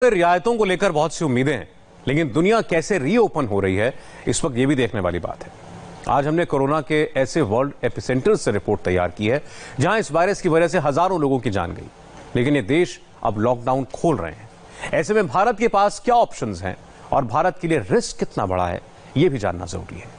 रियायतों को लेकर बहुत सी उम्मीदें हैं, लेकिन दुनिया कैसे रीओपन हो रही है इस वक्त ये भी देखने वाली बात है। आज हमने कोरोना के ऐसे वर्ल्ड एपिसेंटर्स से रिपोर्ट तैयार की है जहां इस वायरस की वजह से हजारों लोगों की जान गई, लेकिन ये देश अब लॉकडाउन खोल रहे हैं। ऐसे में भारत के पास क्या ऑप्शंस हैं और भारत के लिए रिस्क कितना बड़ा है, ये भी जानना जरूरी है।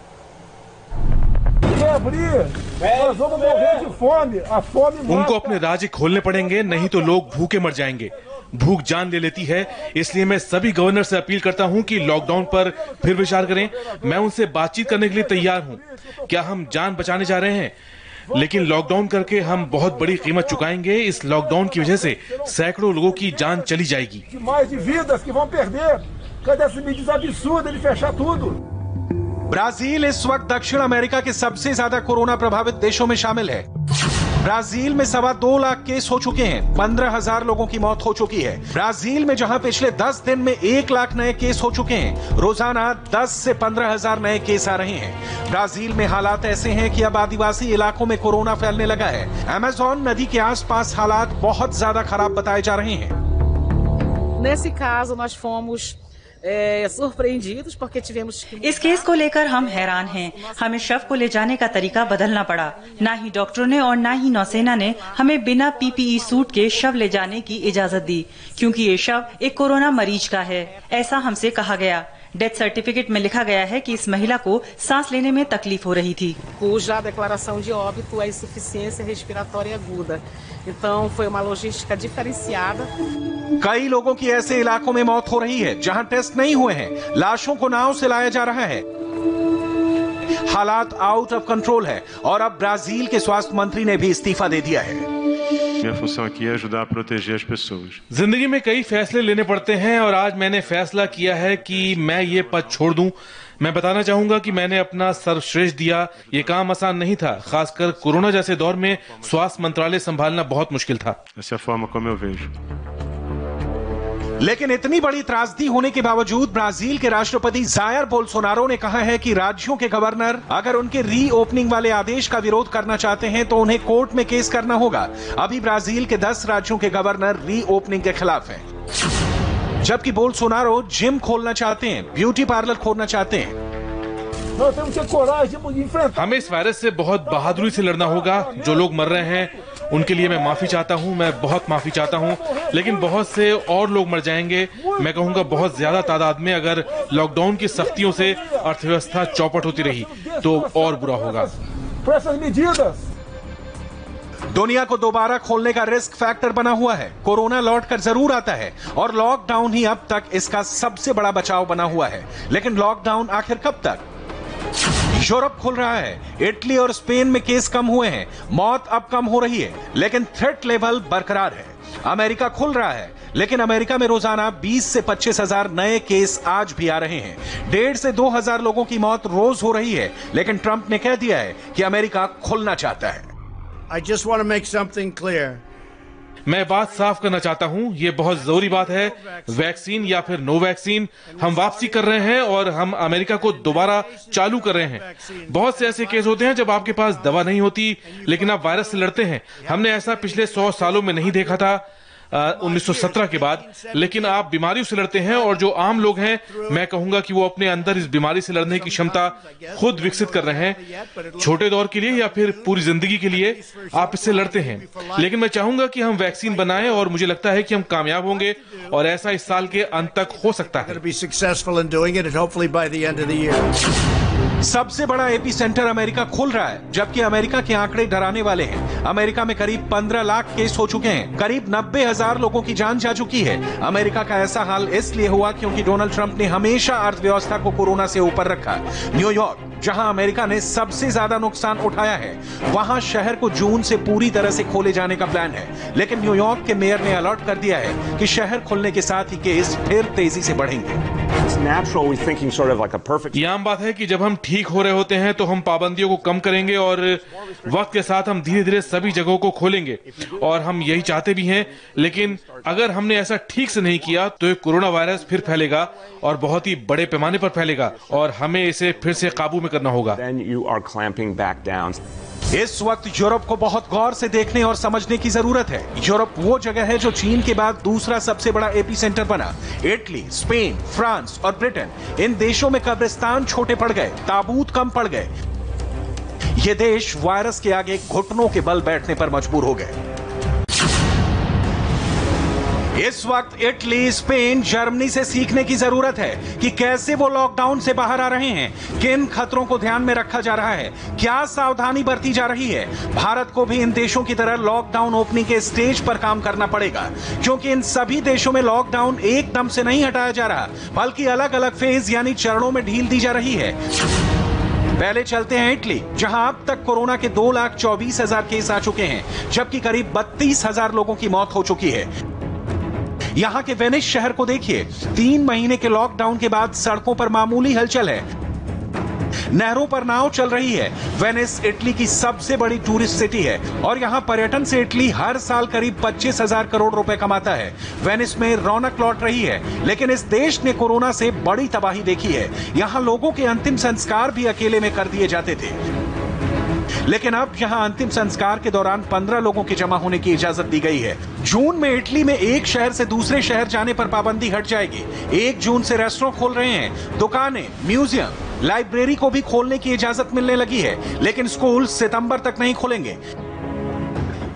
उनको अपने राज्य खोलने पड़ेंगे, नहीं तो लोग भूखे मर जाएंगे। भूख जान ले लेती है, इसलिए मैं सभी गवर्नर से अपील करता हूं कि लॉकडाउन पर फिर विचार करें। मैं उनसे बातचीत करने के लिए तैयार हूं। क्या हम जान बचाने जा रहे हैं? लेकिन लॉकडाउन करके हम बहुत बड़ी कीमत चुकाएंगे। इस लॉकडाउन की वजह से सैकड़ों लोगों की जान चली जाएगी। ब्राजील इस वक्त दक्षिण अमेरिका के सबसे ज्यादा कोरोना प्रभावित देशों में शामिल है। ब्राजील में 2.25 लाख केस हो चुके हैं, 15,000 लोगों की मौत हो चुकी है। ब्राजील में जहां पिछले 10 दिन में 1 लाख नए केस हो चुके हैं, रोजाना 10 से 15,000 नए केस आ रहे हैं। ब्राजील में हालात ऐसे हैं कि अब आदिवासी इलाकों में कोरोना फैलने लगा है। अमेज़न नदी के आसपास हालात बहुत ज्यादा खराब बताए जा रहे हैं। Nesse caso, nós fomos surpreendidos porque tivemos que... इस केस को लेकर हम हैरान हैं। हमें शव को ले जाने का तरीका बदलना पड़ा। ना ही डॉक्टरों ने और ना ही नौसेना ने हमें बिना पीपीई सूट के शव ले जाने की इजाजत दी, क्योंकि ये शव एक कोरोना मरीज का है, ऐसा हमसे कहा गया। डेथ सर्टिफिकेट में लिखा गया है कि इस महिला को सांस लेने में तकलीफ हो रही थी। Cuja declaração de óbito é insuficiência respiratória aguda. Então foi uma logística diferenciada. कई लोगों की ऐसे इलाकों में मौत हो रही है जहां टेस्ट नहीं हुए हैं। लाशों को नाव से लाया जा रहा है। हालात आउट ऑफ कंट्रोल है और अब ब्राजील के स्वास्थ्य मंत्री ने भी इस्तीफा दे दिया है। Minha função aqui é ajudar a proteger as pessoas. जिंदगी में कई फैसले लेने पड़ते हैं और आज मैंने फैसला किया है कि मैं ये पद छोड़ दूं। मैं बताना चाहूंगा कि मैंने अपना सर्वश्रेष्ठ दिया। ये काम आसान नहीं था, खासकर कोरोना जैसे दौर में स्वास्थ्य मंत्रालय संभालना बहुत मुश्किल था। Essa é a forma como eu vejo. लेकिन इतनी बड़ी त्रासदी होने के बावजूद ब्राजील के राष्ट्रपति जायर बोल्सोनारो ने कहा है कि राज्यों के गवर्नर अगर उनके रीओपनिंग वाले आदेश का विरोध करना चाहते हैं तो उन्हें कोर्ट में केस करना होगा। अभी ब्राजील के 10 राज्यों के गवर्नर रीओपनिंग के खिलाफ हैं, जबकि बोल्सोनारो जिम खोलना चाहते हैं, ब्यूटी पार्लर खोलना चाहते हैं। हमें इस वायरस से बहुत बहादुरी से लड़ना होगा। जो लोग मर रहे हैं उनके लिए मैं माफी चाहता हूं, मैं बहुत माफी चाहता हूं, लेकिन बहुत से और लोग मर जाएंगे। मैं कहूंगा बहुत ज्यादा तादाद में। अगर लॉकडाउन की सख्तियों से अर्थव्यवस्था चौपट होती रही तो और बुरा होगा। दुनिया को दोबारा खोलने का रिस्क फैक्टर बना हुआ है। कोरोना लौट कर जरूर आता है और लॉकडाउन ही अब तक इसका सबसे बड़ा बचाव बना हुआ है। लेकिन लॉकडाउन आखिर कब तक? यूरोप खुल रहा है, इटली और स्पेन में केस कम हुए हैं, मौत अब कम हो रही है, लेकिन थ्रेट लेवल बरकरार है। अमेरिका खुल रहा है, लेकिन अमेरिका में रोजाना 20 से 25,000 नए केस आज भी आ रहे हैं। 1.5 से 2,000 लोगों की मौत रोज हो रही है, लेकिन ट्रंप ने कह दिया है कि अमेरिका खुलना चाहता है। I just want to make something clear. मैं बात साफ करना चाहता हूं, ये बहुत जरूरी बात है। वैक्सीन या फिर नो वैक्सीन, हम वापसी कर रहे हैं और हम अमेरिका को दोबारा चालू कर रहे हैं। बहुत से ऐसे केस होते हैं जब आपके पास दवा नहीं होती, लेकिन आप वायरस से लड़ते हैं। हमने ऐसा पिछले 100 सालों में नहीं देखा था, 1917 के बाद। लेकिन आप बीमारियों से लड़ते हैं और जो आम लोग हैं, मैं कहूंगा कि वो अपने अंदर इस बीमारी से लड़ने की क्षमता खुद विकसित कर रहे हैं। छोटे दौर के लिए या फिर पूरी जिंदगी के लिए आप इससे लड़ते हैं। लेकिन मैं चाहूंगा कि हम वैक्सीन बनाएं और मुझे लगता है कि हम कामयाब होंगे और ऐसा इस साल के अंत तक हो सकता है। सबसे बड़ा एपी सेंटर अमेरिका खुल रहा है, जबकि अमेरिका के आंकड़े डराने वाले हैं। अमेरिका में करीब 15 लाख केस हो चुके हैं, करीब 90,000 लोगों की जान जा चुकी है। अमेरिका का ऐसा हाल इसलिए हुआ क्योंकि डोनाल्ड ट्रंप ने हमेशा अर्थव्यवस्था को कोरोना से ऊपर रखा। न्यूयॉर्क, जहां अमेरिका ने सबसे ज्यादा नुकसान उठाया है, वहां शहर को जून से पूरी तरह से खोले जाने का प्लान है। लेकिन न्यूयॉर्क के मेयर ने अलर्ट कर दिया है कि शहर खुलने के साथ ही केस फिर तेजी से बढ़ेंगे। ये आम बात है कि जब हम ठीक हो रहे होते हैं तो हम पाबंदियों को कम करेंगे और वक्त के साथ हम धीरे धीरे सभी जगहों को खोलेंगे, और हम यही चाहते भी हैं। लेकिन अगर हमने ऐसा ठीक से नहीं किया तो ये कोरोना वायरस फिर फैलेगा और बहुत ही बड़े पैमाने पर फैलेगा और हमें इसे फिर से काबू में करना होगा। इस वक्त यूरोप को बहुत गौर से देखने और समझने की जरूरत है। यूरोप वो जगह है जो चीन के बाद दूसरा सबसे बड़ा एपी सेंटर बना। इटली, स्पेन, फ्रांस और ब्रिटेन, इन देशों में कब्रिस्तान छोटे पड़ गए, ताबूत कम पड़ गए। ये देश वायरस के आगे घुटनों के बल बैठने पर मजबूर हो गए। इस वक्त इटली, स्पेन, जर्मनी से सीखने की जरूरत है कि कैसे वो लॉकडाउन से बाहर आ रहे हैं, किन खतरों को ध्यान में रखा जा रहा है, क्या सावधानी बरती जा रही है। भारत को भी इन देशों की तरह लॉकडाउन ओपनिंग के स्टेज पर काम करना पड़ेगा, क्योंकि इन सभी देशों में लॉकडाउन एकदम से नहीं हटाया जा रहा, बल्कि अलग अलग फेज यानी चरणों में ढील दी जा रही है। पहले चलते हैं इटली, जहां अब तक कोरोना के 2,24,000 केस आ चुके हैं, जबकि करीब 32,000 लोगों की मौत हो चुकी है। यहां के वेनिस शहर को देखिए, 3 महीने के लॉकडाउन के बाद सड़कों पर मामूली हलचल है, नहरों पर नाव चल रही है। वेनिस इटली की सबसे बड़ी टूरिस्ट सिटी है और यहां पर्यटन से इटली हर साल करीब 25,000 करोड़ रुपए कमाता है। वेनिस में रौनक लौट रही है, लेकिन इस देश ने कोरोना से बड़ी तबाही देखी है। यहां लोगों के अंतिम संस्कार भी अकेले में कर दिए जाते थे, लेकिन अब यहां अंतिम संस्कार के दौरान 15 लोगों के जमा होने की इजाजत दी गई है। जून में इटली में एक शहर से दूसरे शहर जाने पर पाबंदी हट जाएगी। 1 जून से रेस्टोरेंट खोल रहे हैं, दुकानें, म्यूजियम, लाइब्रेरी को भी खोलने की इजाजत मिलने लगी है, लेकिन स्कूल सितंबर तक नहीं खुलेंगे।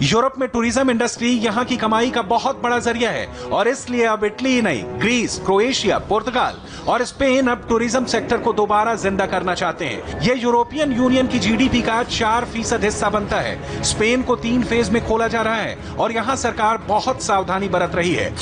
यूरोप में टूरिज्म इंडस्ट्री यहां की कमाई का बहुत बड़ा जरिया है और इसलिए अब इटली ही नहीं, ग्रीस, क्रोएशिया, पुर्तगाल और स्पेन अब टूरिज्म सेक्टर को दोबारा जिंदा करना चाहते हैं। ये यूरोपियन यूनियन की जीडीपी का 4% हिस्सा बनता है। स्पेन को 3 फेज में खोला जा रहा है और यहां सरकार बहुत सावधानी बरत रही है,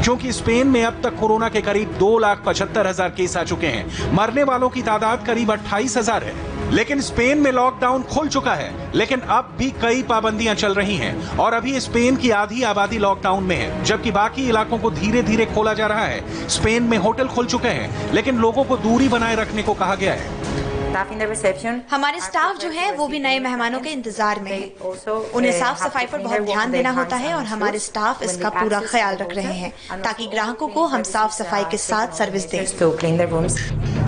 क्योंकि स्पेन में अब तक कोरोना के करीब 2,75,000 केस आ चुके हैं। मरने वालों की तादाद करीब 28,000 है। लेकिन स्पेन में लॉकडाउन खुल चुका है, लेकिन अब भी कई पाबंदियां चल रही हैं और अभी स्पेन की आधी आबादी लॉकडाउन में है, जबकि बाकी इलाकों को धीरे धीरे खोला जा रहा है। स्पेन में होटल खुल चुके हैं, लेकिन लोगों को दूरी बनाए रखने को कहा गया है। हमारे स्टाफ जो है वो भी नए मेहमानों के इंतजार में है। उन्हें साफ सफाई पर बहुत ध्यान देना होता है और हमारे स्टाफ इसका पूरा ख्याल रख रहे हैं ताकि ग्राहकों को हम साफ सफाई के साथ सर्विस दें।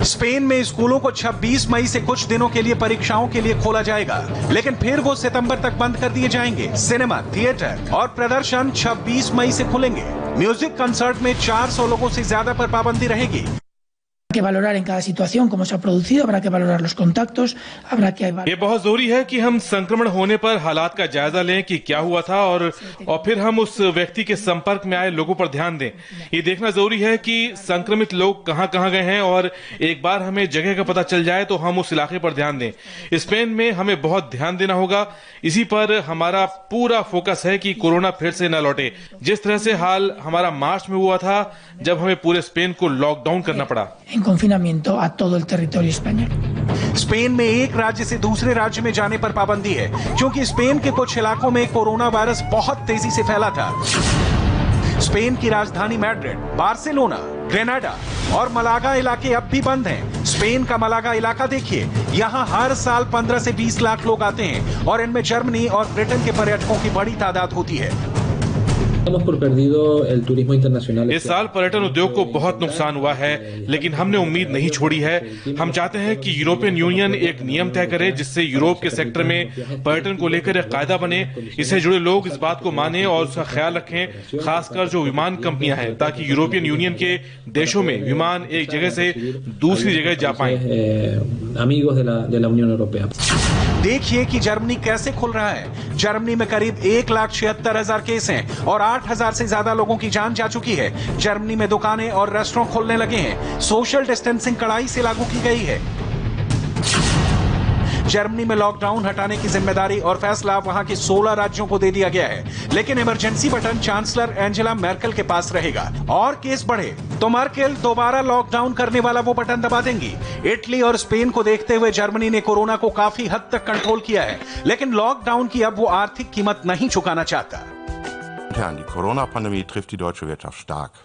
स्पेन में स्कूलों को 26 मई से कुछ दिनों के लिए परीक्षाओं के लिए खोला जाएगा, लेकिन फिर वो सितंबर तक बंद कर दिए जाएंगे। सिनेमा, थिएटर और प्रदर्शन 26 मई से खुलेंगे। म्यूजिक कंसर्ट में 400 लोगों से ज्यादा पर पाबंदी रहेगी। que valorar en cada situación cómo se ha producido, habrá que valorar los contactos, habrá que ये बहुत जरूरी है कि हम संक्रमण होने पर हालात का जायजा लें कि क्या हुआ था और फिर हम उस व्यक्ति के संपर्क में आए लोगों पर ध्यान दें। ये देखना जरूरी है कि संक्रमित लोग कहां गए हैं और एक बार हमें जगह का पता चल जाए तो हम उस इलाके पर ध्यान दें। स्पेन में हमें बहुत ध्यान देना होगा। इसी पर हमारा पूरा फोकस है कि कोरोना फिर से न लौटे, जिस तरह से हाल हमारा मार्च में हुआ था जब हमें पूरे स्पेन को लॉकडाउन करना पड़ा। en confinamiento a todo el territorio español। Spain में एक राज्य से दूसरे राज्य में जाने पर पाबंदी है, क्योंकि स्पेन के कुछ इलाकों में कोरोना वायरस बहुत तेजी से फैला था। स्पेन की राजधानी मैड्रिड, बार्सिलोना, ग्रेनाडा और मलागा इलाके अब भी बंद हैं। स्पेन का मलागा इलाका देखिए, यहाँ हर साल 15 से 20 लाख लोग आते हैं और इनमें जर्मनी और ब्रिटेन के पर्यटकों की बड़ी तादाद होती है। इस साल पर्यटन उद्योग को बहुत नुकसान हुआ है, लेकिन हमने उम्मीद नहीं छोड़ी है। हम चाहते हैं कि यूरोपियन यूनियन एक नियम तय करे जिससे यूरोप के सेक्टर में पर्यटन को लेकर एक कायदा बने। इससे जुड़े लोग इस बात को माने और उसका ख्याल रखें, खासकर जो विमान कंपनियां हैं, ताकि यूरोपियन यूनियन के देशों में विमान एक जगह से दूसरी जगह जा पाए। देखिए कि जर्मनी कैसे खुल रहा है। जर्मनी में करीब 1,76,000 केस हैं और 8,000 से ज्यादा लोगों की जान जा चुकी है। जर्मनी में दुकानें और रेस्टोरेंट खोलने लगे हैं। सोशल डिस्टेंसिंग कड़ाई से लागू की गई है। जर्मनी में लॉकडाउन हटाने की जिम्मेदारी और फैसला वहां के 16 राज्यों को दे दिया गया है, लेकिन इमरजेंसी बटन चांसलर एंजेला मेर्केल के पास रहेगा। और केस बढ़े तो मर्केल दोबारा लॉकडाउन करने वाला वो बटन दबा देंगी। इटली और स्पेन को देखते हुए जर्मनी ने कोरोना को काफी हद तक कंट्रोल किया है, लेकिन लॉकडाउन की अब वो आर्थिक कीमत नहीं चुकाना चाहता। Die Corona-Pandemie trifft die deutsche Wirtschaft stark.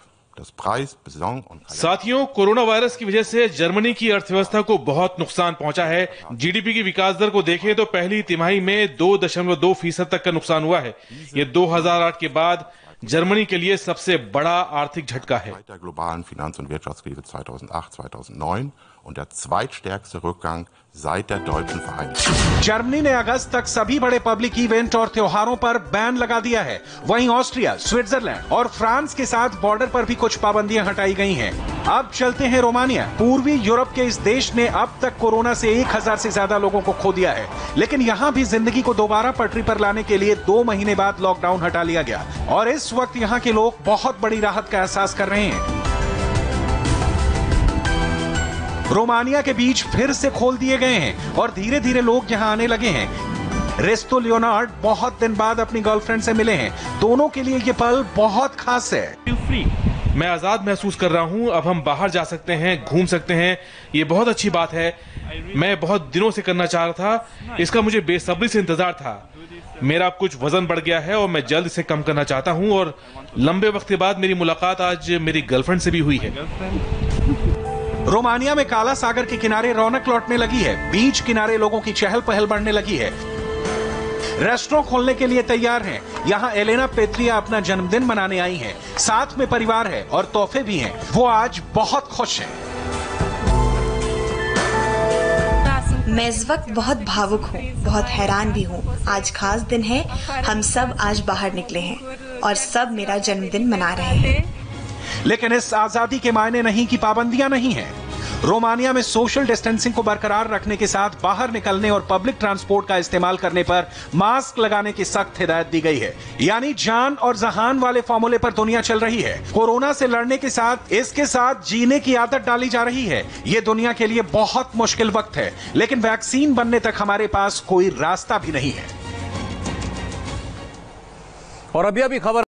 साथियों, कोरोना वायरस की वजह से जर्मनी की अर्थव्यवस्था को बहुत नुकसान पहुंचा है। जीडीपी की विकास दर को देखें तो पहली तिमाही में 2.2% तक का नुकसान हुआ है। ये 2008 के बाद जर्मनी के लिए सबसे बड़ा आर्थिक झटका है। Der globalen Finanz- und Wirtschaftskrise 2008-2009 und der zweitstärkste Rückgang seit der deutschen Vereinigung। Germany ने अगस्त तक सभी बड़े पब्लिक इवेंट और त्योहारों पर बैन लगा दिया है। वहीं ऑस्ट्रिया, स्विट्जरलैंड और फ्रांस के साथ बॉर्डर पर भी कुछ पाबंदियां हटाई गई हैं। अब चलते हैं रोमानिया। पूर्वी यूरोप के इस देश ने अब तक कोरोना से 1000 से ज्यादा लोगों को खो दिया है, लेकिन यहाँ भी जिंदगी को दोबारा पटरी पर लाने के लिए 2 महीने बाद लॉकडाउन हटा लिया गया और इस वक्त यहाँ के लोग बहुत बड़ी राहत का एहसास कर रहे हैं। रोमानिया के बीच फिर से खोल दिए गए हैं और धीरे धीरे लोग यहां आने लगे हैं। रेस्तो लियोनार्ड बहुत दिन बाद अपनी गर्लफ्रेंड से मिले हैं। दोनों के लिए ये पल बहुत खास है। मैं आजाद महसूस कर रहा हूं। अब हम बाहर जा सकते हैं, घूम सकते हैं। ये बहुत अच्छी बात है। मैं बहुत दिनों से करना चाह रहा था। इसका मुझे बेसब्री से इंतजार था। मेरा कुछ वजन बढ़ गया है और मैं जल्द इसे कम करना चाहता हूं और लंबे वक्त के बाद मेरी मुलाकात आज मेरी गर्लफ्रेंड से भी हुई है। रोमानिया में काला सागर के किनारे रौनक लौटने लगी है। बीच किनारे लोगों की चहल पहल बढ़ने लगी है। रेस्टोरेंट खोलने के लिए तैयार हैं। यहाँ एलेना पेत्रिया अपना जन्मदिन मनाने आई हैं। साथ में परिवार है और तोहफे भी हैं। वो आज बहुत खुश हैं। मैं इस वक्त बहुत भावुक हूँ, बहुत हैरान भी हूँ। आज खास दिन है। हम सब आज बाहर निकले हैं और सब मेरा जन्मदिन मना रहे हैं। लेकिन इस आजादी के मायने नहीं कि पाबंदियां नहीं हैं। रोमानिया में सोशल डिस्टेंसिंग को बरकरार रखने के साथ बाहर निकलने और पब्लिक ट्रांसपोर्ट का इस्तेमाल करने पर मास्क लगाने की सख्त हिदायत दी गई है। यानी जान और जहान वाले फॉर्मूले पर दुनिया चल रही है। कोरोना से लड़ने के साथ इसके साथ जीने की आदत डाली जा रही है। ये दुनिया के लिए बहुत मुश्किल वक्त है, लेकिन वैक्सीन बनने तक हमारे पास कोई रास्ता भी नहीं है। और अभी खबर